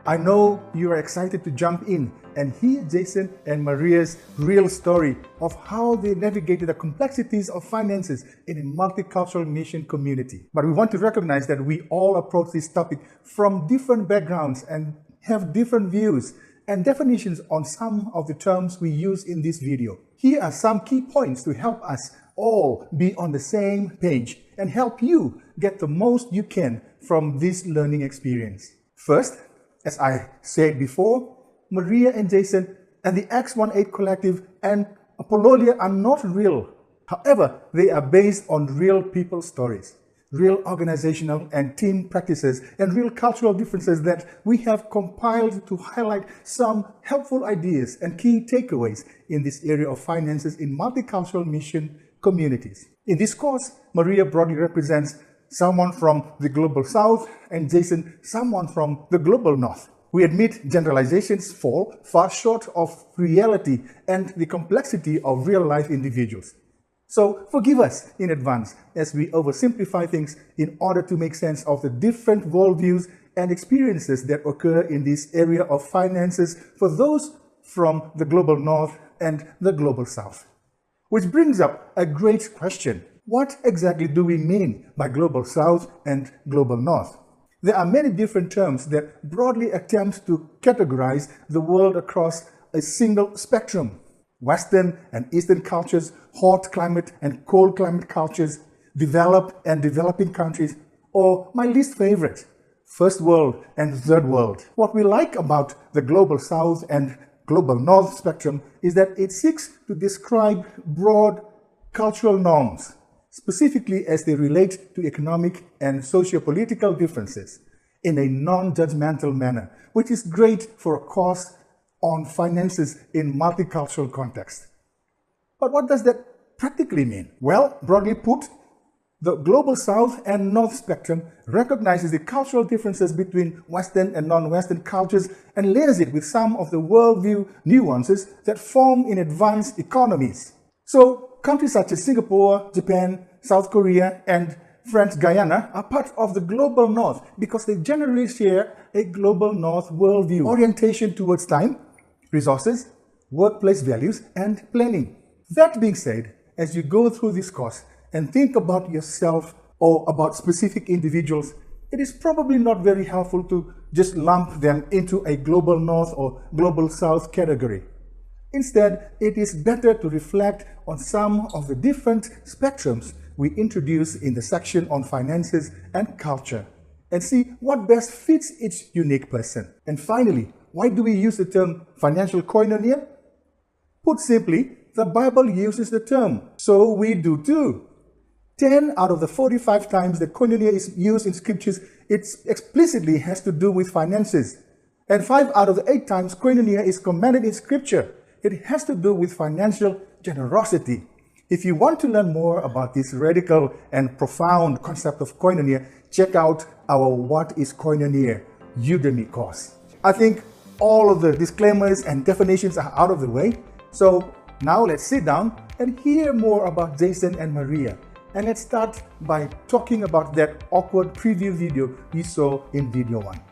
I know you are excited to jump in and hear Jason and Maria's real story of how they navigated the complexities of finances in a multicultural mission community. But we want to recognize that we all approach this topic from different backgrounds and have different views and definitions on some of the terms we use in this video. Here are some key points to help us all be on the same page and help you get the most you can from this learning experience. First, as I said before, Maria and Jason and the X18 Collective and Apollonia are not real. However, they are based on real people stories, real organizational and team practices, and real cultural differences that we have compiled to highlight some helpful ideas and key takeaways in this area of finances in multicultural mission communities. In this course, Maria broadly represents someone from the Global South and Jason someone from the Global North. We admit generalizations fall far short of reality and the complexity of real-life individuals. So forgive us in advance as we oversimplify things in order to make sense of the different worldviews and experiences that occur in this area of finances for those from the Global North and the Global South. Which brings up a great question. What exactly do we mean by Global South and Global North? There are many different terms that broadly attempt to categorize the world across a single spectrum. Western and Eastern cultures, hot climate and cold climate cultures, developed and developing countries, or my least favorite, First World and Third World. What we like about the Global South and Global North spectrum is that it seeks to describe broad cultural norms, specifically as they relate to economic and socio-political differences in a non-judgmental manner, which is great for a course on finances in multicultural context. But what does that practically mean? Well, broadly put, the Global South and North spectrum recognizes the cultural differences between Western and non-Western cultures and layers it with some of the worldview nuances that form in advanced economies. So, countries such as Singapore, Japan, South Korea, and French Guyana are part of the Global North because they generally share a Global North worldview, orientation towards time, resources, workplace values, and planning. That being said, as you go through this course and think about yourself or about specific individuals, it is probably not very helpful to just lump them into a Global North or Global South category. Instead, it is better to reflect on some of the different spectrums we introduce in the section on finances and culture and see what best fits each unique person. And finally, why do we use the term financial koinonia? Put simply, the Bible uses the term, so we do too. 10 out of the 45 times that koinonia is used in scriptures, it explicitly has to do with finances. And 5 out of the 8 times koinonia is commanded in scripture, it has to do with financial generosity. If you want to learn more about this radical and profound concept of koinonia, check out our What is Koinonia Udemy course. I think all of the disclaimers and definitions are out of the way. So now let's sit down and hear more about Jason and Maria. And let's start by talking about that awkward preview video we saw in video 1.